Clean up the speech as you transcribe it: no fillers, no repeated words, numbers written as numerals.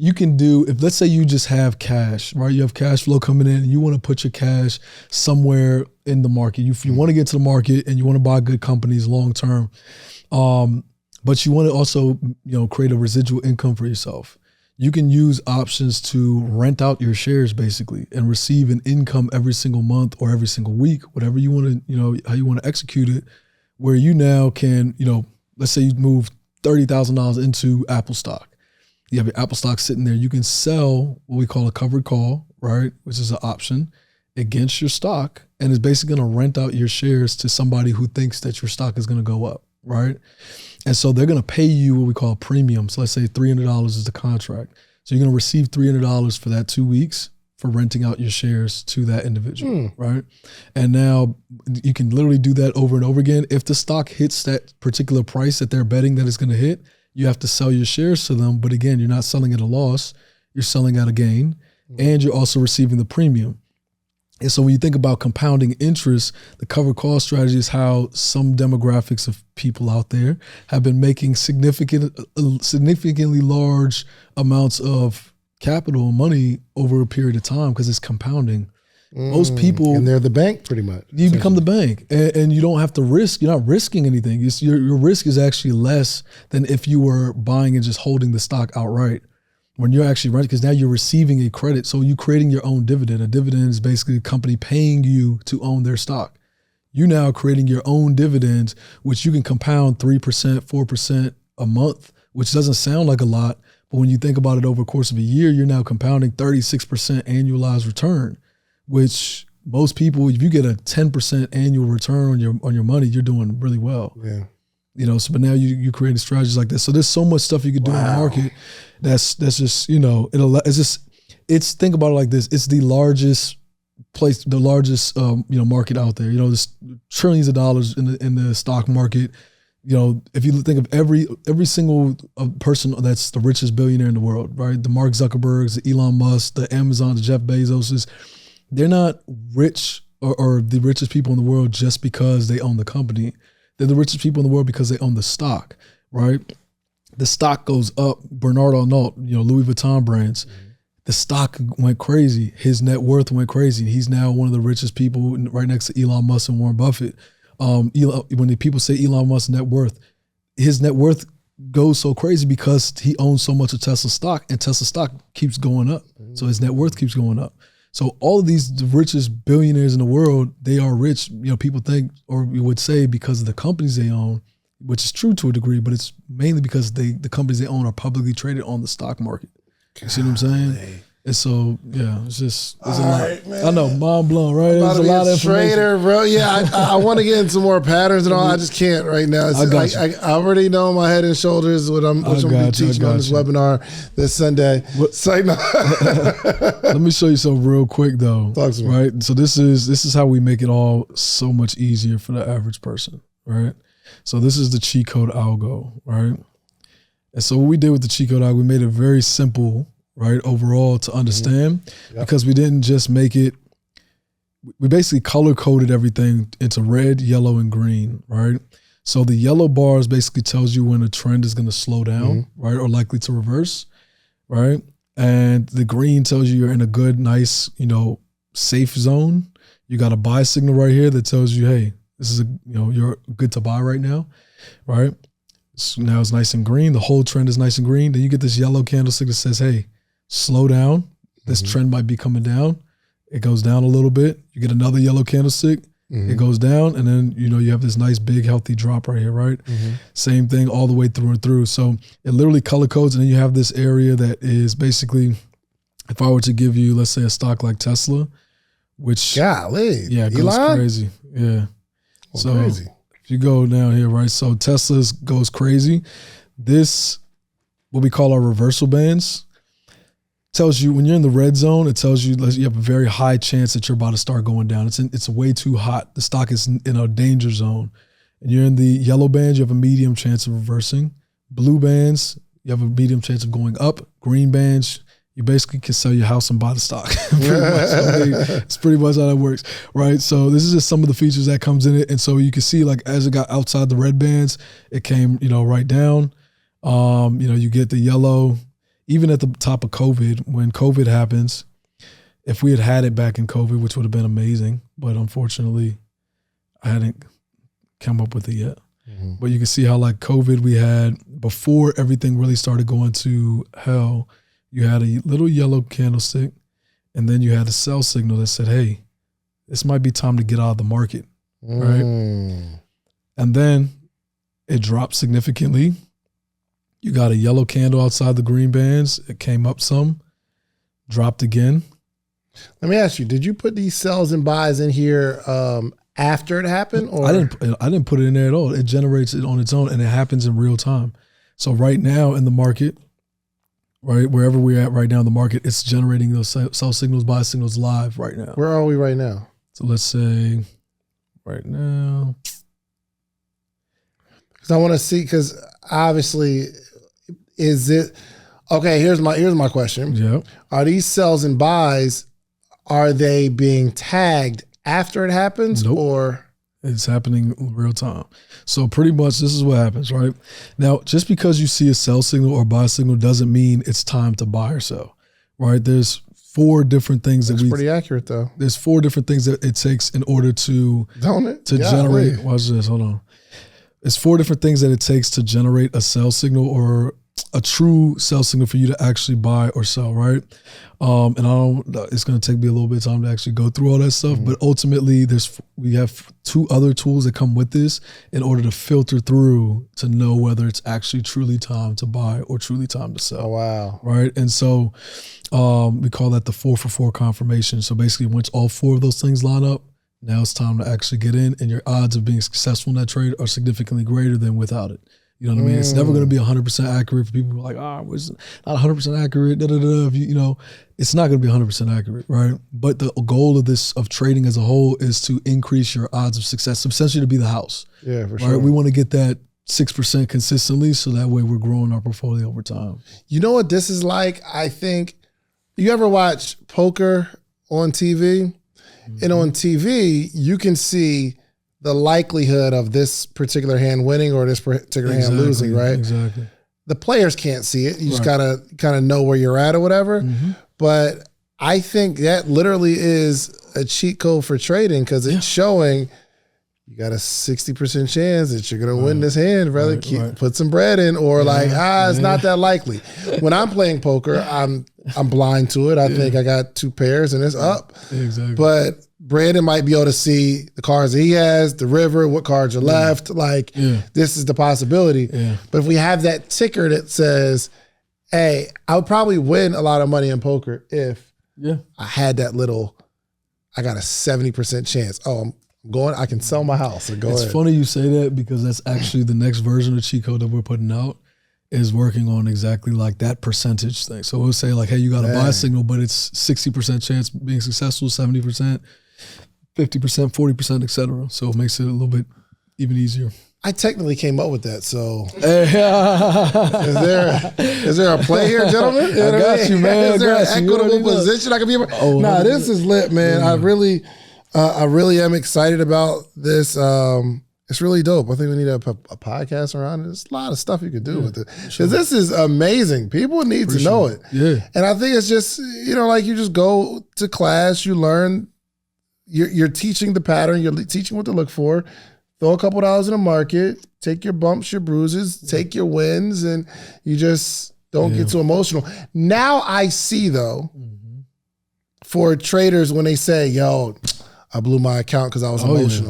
you can do, if let's say you just have cash, right? You have cash flow coming in and you want to put your cash somewhere in the market. If you want to get to the market and you want to buy good companies long term, but you want to also, create a residual income for yourself. You can use options to rent out your shares basically and receive an income every single month or every single week, whatever you want to, how you want to execute it, where you now can, let's say you move $30,000 into Apple stock. You have your Apple stock sitting there. You can sell what we call a covered call, right? Which is an option against your stock. And it's basically going to rent out your shares to somebody who thinks that your stock is going to go up, right? And so they're going to pay you what we call a premium. So let's say $300 is the contract. So you're going to receive $300 for that 2 weeks for renting out your shares to that individual, right? And now you can literally do that over and over again. If the stock hits that particular price that they're betting that it's going to hit, you have to sell your shares to them. But again, you're not selling at a loss. You're selling at a gain. And you're also receiving the premium. And so when you think about compounding interest, the covered call strategy is how some demographics of people out there have been making significantly large amounts of capital and money over a period of time because it's compounding. Most people, and they're the bank pretty much. You become the bank, and you don't have to risk. You're not risking anything. Your risk is actually less than if you were buying and just holding the stock outright. When you're actually running, because now you're receiving a credit. So you're creating your own dividend. A dividend is basically a company paying you to own their stock. You now creating your own dividends, which you can compound 3%, 4% a month, which doesn't sound like a lot. But when you think about it over the course of a year, you're now compounding 36% annualized return, which most people, if you get a 10% annual return on your money, you're doing really well. Yeah. So but now you creating strategies like this. So there's so much stuff you could do in the market. That's just, it's think about it like this. It's the largest place, the largest, market out there. There's trillions of dollars in the stock market. If you think of every single person that's the richest billionaire in the world, right? The Mark Zuckerbergs, the Elon Musk, the Amazon, the Jeff Bezoses, they're not rich or the richest people in the world just because they own the company. They're the richest people in the world because they own the stock, right? The stock goes up. Bernard Arnault, Louis Vuitton brands, the stock went crazy. His net worth went crazy. He's now one of the richest people right next to Elon Musk and Warren Buffett. When the people say Elon Musk's net worth, his net worth goes so crazy because he owns so much of Tesla stock, and Tesla stock keeps going up. So his net worth keeps going up. So all of these the richest billionaires in the world, they are rich. People think, or you would say, because of the companies they own, which is true to a degree, but it's mainly because the companies they own are publicly traded on the stock market. You see what I'm saying? And so, it's a lot. Right, I know, mind blown, right? There's a lot of trader, bro. Yeah, I want to get into more patterns and all. I just can't right now. I already know my head and shoulders what I'm going to be teaching on this webinar this Sunday. Let me show you something real quick, though. Talk to me. Right? So this is how we make it all so much easier for the average person, right? So this is the cheat code algo, right? And so what we did with the cheat code algo, we made it very simple, right, overall to understand, because we didn't just make it, we basically color coded everything into red, yellow, and green, right? So the yellow bars basically tells you when a trend is going to slow down, right, or likely to reverse, right? And the green tells you you're in a good, nice, safe zone. You got a buy signal right here that tells you, hey, this is you're good to buy right now, right? So now it's nice and green. The whole trend is nice and green. Then you get this yellow candlestick that says, hey, slow down. This trend might be coming down. It goes down a little bit. You get another yellow candlestick. It goes down. And then, you have this nice, big, healthy drop right here, right? Same thing all the way through and through. So it literally color codes. And then you have this area that is basically, if I were to give you, let's say, a stock like Tesla, which, it goes crazy. Yeah. Well, so crazy. If you go down here, right? So Tesla goes crazy. This, what we call our reversal bands, tells you when you're in the red zone, it tells you you have a very high chance that you're about to start going down. It's way too hot. The stock is in a danger zone. And you're in the yellow bands, you have a medium chance of reversing. Blue bands, you have a medium chance of going up. Green bands, you basically can sell your house and buy the stock. It's pretty much how that works, right? So this is just some of the features that comes in it. And so you can see, like, as it got outside the red bands, it came, right down. You get the yellow. even at the top of COVID, when COVID happens, if we had it back in COVID, which would have been amazing, but unfortunately I hadn't come up with it yet. Mm-hmm. But you can see how like COVID we had, before everything really started going to hell, you had a little yellow candlestick, and then you had a sell signal that said, hey, this might be time to get out of the market, right? And then it dropped significantly. You got a yellow candle outside the green bands. It came up some, dropped again. Let me ask you, did you put these sells and buys in here after it happened? Or I didn't put it in there at all. It generates it on its own, and it happens in real time. So right now in the market, right, wherever we're at right now in the market, it's generating those sell signals, buy signals live right now. Where are we right now? So let's say right now. Because I want to see, because obviously, is it, okay, here's my question. Yeah. Are these sells and buys, are they being tagged after it happens? Nope. Or it's happening in real time. So pretty much this is what happens, right? Now, just because you see a sell signal or buy signal doesn't mean it's time to buy or sell, right? There's 4 different things that's pretty accurate though. There's 4 different things that it takes in order to, generate. Watch this, hold on. It's 4 different things that it takes to generate a sell signal or a true sell signal for you to actually buy or sell, right? And it's going to take me a little bit of time to actually go through all that stuff, but ultimately we have 2 other tools that come with this in order to filter through to know whether it's actually truly time to buy or truly time to sell. Oh, wow. Right? And so we call that the 4 for 4 confirmation. So basically once all 4 of those things line up, now it's time to actually get in, and your odds of being successful in that trade are significantly greater than without it. You know what I mean? It's never going to be 100% accurate for people who are like, it's not 100% accurate, If you know, it's not going to be 100% accurate, right? But the goal of trading as a whole is to increase your odds of success, essentially to be the house. Yeah, for right? sure. We want to get that 6% consistently, so that way we're growing our portfolio over time. You know what this is like? I think, you ever watch poker on TV? And on TV, you can see the likelihood of this particular hand winning or this particular hand losing, right? Exactly. The players can't see it. You just gotta kind of know where you're at or whatever. But I think that literally is a cheat code for trading, because it's showing you got a 60% chance that you're gonna win this hand, brother. Put some bread in, or it's not that likely. When I'm playing poker, I'm blind to it. I think I got 2 pairs and it's up. Exactly. But Brandon might be able to see the cards that he has, the river, what cards are left. This is the possibility. But if we have that ticker that says, hey, I would probably win a lot of money in poker if I had that little, I got a 70% chance. Oh, I can sell my house. So it's funny you say that, because that's actually the next version of cheat code that we're putting out is working on exactly like that percentage thing. So we'll say like, hey, you got a buy signal, but it's 60% chance being successful, 70%, 50%, 40%, et cetera. So it makes it a little bit even easier. I technically came up with that. So is there a play here, gentlemen? I got you, man. Is there an equitable position I can be in? Nah, this is lit, man. I really am excited about this. It's really dope. I think we need a podcast around it. There's a lot of stuff you could do with it. Because this is amazing. People need to know it. Yeah. And I think it's just, like you just go to class, you learn, you're teaching the pattern, you're teaching what to look for. Throw a couple dollars in the market, take your bumps, your bruises, take your wins, and you just don't get too emotional. Now I see, though, for traders when they say, yo, I blew my account because I was emotional.